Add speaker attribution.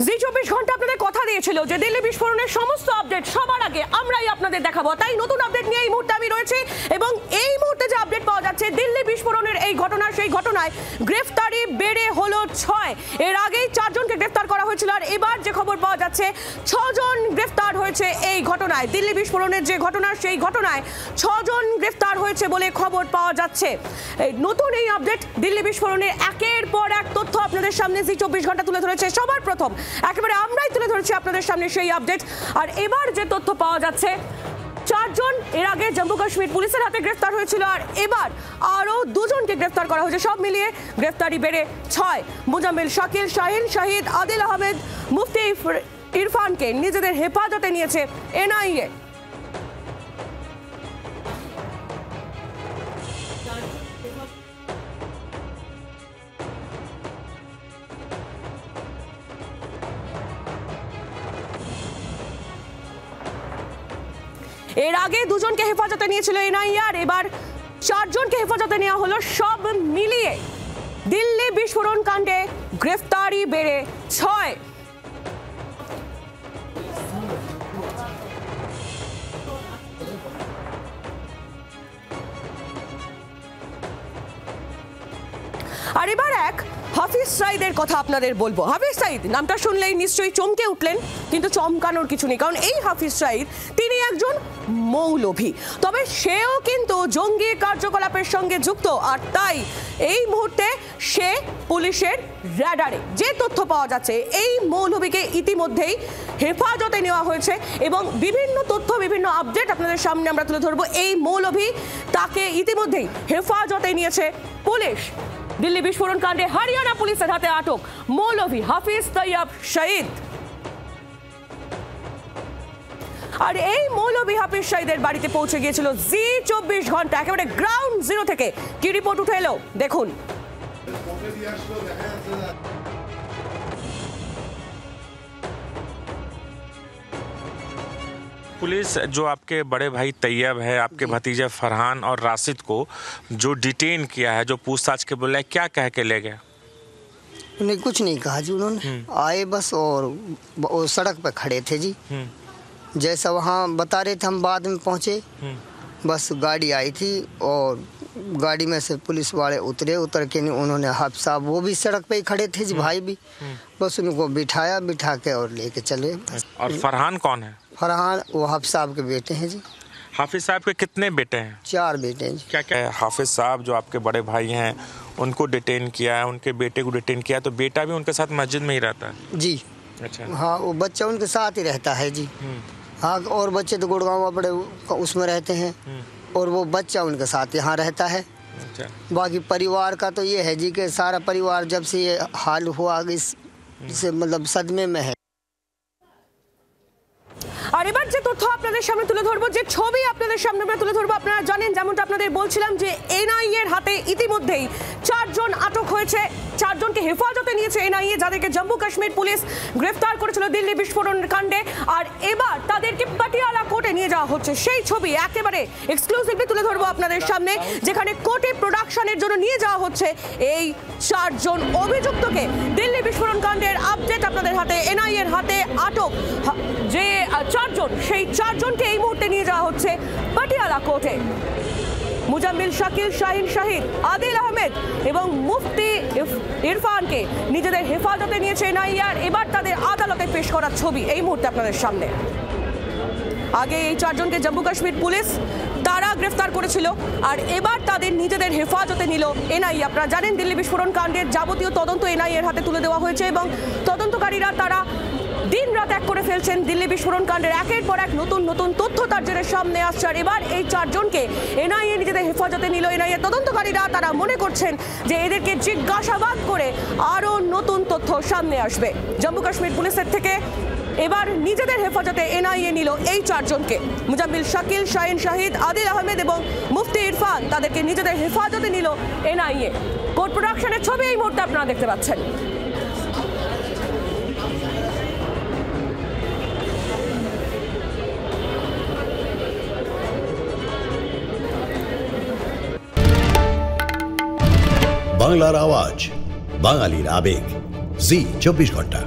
Speaker 1: জি24 ঘন্টা আপনাদের কথা দিয়েছিল যে দিল্লি বিস্ফোরণের সমস্ত আপডেট সবার আগে আমরাই আপনাদের দেখাবো। তাই নতুন আপডেট নিয়ে এই মুহূর্তে আমি রয়েছি এবং এই মুহূর্তে যে আপডেট পাওয়া যাচ্ছে দিল্লি বিস্ফোরণের এই ঘটনা, সেই ঘটনায় গ্রেফতারি বেড়ে হলো 6। এর আগেই 4 জনকে গ্রেফতার করা হয়েছিল আর এবার যে খবর পাওয়া যাচ্ছে 6 জন গ্রেফতার হয়েছে এই ঘটনায়। দিল্লি বিস্ফোরণের যে ঘটনা, সেই ঘটনায় 6 জন গ্রেফতার হয়েছে বলে খবর পাওয়া যাচ্ছে। নতুন এই আপডেট দিল্লি বিস্ফোরণের একের পর এক তথ্য আপনাদের সামনে জি24 ঘন্টা তুলে ধরেছে। সবার প্রথম একেবারে আমরাই তুলে ধরেছি আপনাদের সামনে সেই আপডেট। আর এবার যে তথ্য পাওয়া যাচ্ছে 4 জন এর আগে জম্মু কাশ্মীর পুলিশের হাতে গ্রেফতার হয়েছিল আর এবার আরও 2 জনকে গ্রেফতার করা হয়েছে। সব মিলিয়ে গ্রেফতারি বেড়ে 6। মুজাম্মিল, শাকিল, শাহিন, শাহিদ, আদিল আহমেদ, মুফতি ইরফানকে নিজেদের হেফাজতে নিয়েছে এনআইএ। এর আগে 2 জনকে হেফাজতে নিয়েছিল এনআইএ আর এবার 4 জনকে হেফাজতে নেওয়া হলো। সব মিলিয়ে দিল্লি বিস্ফোরণ কাণ্ডে গ্রেফতারি বেড়ে 6। আর এবার এক হাফিজ সাইদের কথা আপনাদের বলবো। হাফিজ সাইদ নামটা শুনলেই নিশ্চয়ই চমকে উঠলেন, কিন্তু চমকানোর কিছু নেই, কারণ এই হাফিজ সাইদ তিনি একজন মৌলভী, তবে সেও কিন্তু জঙ্গি কার্যকলাপের সঙ্গে যুক্ত। আর তাই এই মুহূর্তে সে পুলিশের রাডারে। যে তথ্য পাওয়া যাচ্ছে এই মৌলভীকে ইতিমধ্যেই হেফাজতে নেওয়া হয়েছে এবং বিভিন্ন তথ্য, বিভিন্ন আপডেট আপনাদের সামনে আমরা তুলে ধরবো। এই মৌলভী তাকে ইতিমধ্যেই হেফাজতে নিয়েছে পুলিশ। দিল্লি বিস্ফোরণ কাণ্ডে হরিয়ানা পুলিশের হাতে আটক মৌলভী হাফিজ তৈয়ব শহীদ। আর এই মৌলভী হাফিজ শহীদের বাড়িতে পৌঁছে গিয়েছিল জি24 ঘন্টা। একেবারে গ্রাউন্ড জিরো থেকে কি রিপোর্ট উঠে এলো দেখুন।
Speaker 2: पुलिस जो आपके बड़े भाई तैयब है, आपके भतीजे फरहान और राशिद को जो डिटेन किया है, जो पूछताछ के बोला है, क्या कह के ले गया?
Speaker 3: उन्हें कुछ नहीं कहा जी। उन्होंने आए बस और सड़क पे खड़े थे जी। जैसा वहाँ बता रहे थे हम बाद में पहुँचे, बस गाड़ी आई थी और गाड़ी में से पुलिस वाले उतर के उन्होंने हाफ साहब वो भी सड़क पे ही खड़े थे जी, भाई भी, बस उनको बिठा के और लेके चले।
Speaker 2: और फरहान कौन है?
Speaker 3: फरहान वो हाफिज साहब के बेटे हैं जी।
Speaker 2: हाफिज साहब के कितने बेटे हैं?
Speaker 3: 4 बेटे हैं जी।
Speaker 2: क्या क्या है? हाफिज साहब जो आपके बड़े भाई हैं उनको डिटेन किया है, उनके बेटे को डिटेन किया, तो बेटा भी उनके साथ मस्जिद में ही रहता है?
Speaker 3: जी
Speaker 2: अच्छा।
Speaker 3: हाँ, वो बच्चा उनके साथ ही रहता है जी। हाँ, और बच्चे तो गुड़गांव बड़े उसमें रहते हैं और वो बच्चा उनके साथ यहाँ रहता है।
Speaker 2: अच्छा।
Speaker 3: बाकी परिवार का तो ये है जी कि सारा परिवार जब से ये हाल हुआ इससे मतलब सदमे में है।
Speaker 1: আর এবার যে তথ্য আপনাদের সামনে তুলে ধরবো, যে ছবি আপনাদের সামনে আমরা তুলে ধরবো, আপনারা জানেন যেমনটা আপনাদের বলছিলাম যে এনআইএ এর হাতে ইতিমধ্যেই 4 জন আটক হয়েছে। 4 জনকে হেফাজতে নিয়েছে এনআইএ, যাদেরকে জম্মু কাশ্মীর পুলিশ গ্রেফতার করেছিল দিল্লি বিস্ফোরণ কাণ্ডে। আর এবার তাদেরকে পাটিয়ালা কোর্টে নিয়ে যাওয়া হচ্ছে। সেই ছবি একেবারে এক্সক্লুসিভলি তুলে ধরবো আপনাদের সামনে, যেখানে কোর্টে প্রোডাকশনের জন্য নিয়ে যাওয়া হচ্ছে এই 4 জন অভিযুক্তকে। দিল্লি বিস্ফোরণ কাণ্ডের আপডেট আপনাদের হাতে, এনআইএ এর হাতে আটক যে 4 জন, সেই 4 জনকে এই মুহূর্তে নিয়ে যাওয়া হচ্ছে পাটিয়ালা কোর্টে। মুজাম্মিল, শাকিল, শাহিন, শাহিদ, আদিল আহমেদ এবং মুফতি ইরফানকে নিজেদের হেফাজতে নিয়েছে এনআইএ আর এবার তাদের আদালতে পেশ করার ছবি এই মুহূর্তে আপনাদের সামনে। আগে এই 4 জনকে জম্মু কাশ্মীর পুলিশ তারা গ্রেফতার করেছিল আর এবার তাদের নিজেদের হেফাজতে নিল এনআইএ। আপনারা জানেন দিল্লি বিস্ফোরণ কাণ্ডের যাবতীয় তদন্ত এনআইএ এর হাতে তুলে দেওয়া হয়েছে এবং তদন্তকারীরা তারা দিন রাত এক করে ফেলছেন। দিল্লি বিস্ফোরণ কাণ্ডের একের পর এক নতুন নতুন তথ্য তার জেরে সামনে আসছে আর এবার এই 4 জনকে এনআইএ নিজেদের হেফাজতে নিল এনআইএ। তদন্তকারীরা তারা মনে করছেন যে এদেরকে জিজ্ঞাসাবাদ করে আরও নতুন তথ্য সামনে আসবে। জম্মু কাশ্মীর পুলিশের থেকে এবার নিজেদের হেফাজতে এনআইএ নিল এই 4 জনকে। মুজাম্মিল, শাকিল, শাহিন, শাহিদ, আদিল আহমেদ এবং মুফতি ইরফান তাদেরকে নিজেদের হেফাজতে নিল এনআইএ। কোর্ট প্রোডাকশনের ছবি এই মুহূর্তে আপনারা দেখতে পাচ্ছেন।
Speaker 4: বাংলার আওয়াজ, বাঙালির আবেগ, জি24 ঘন্টা।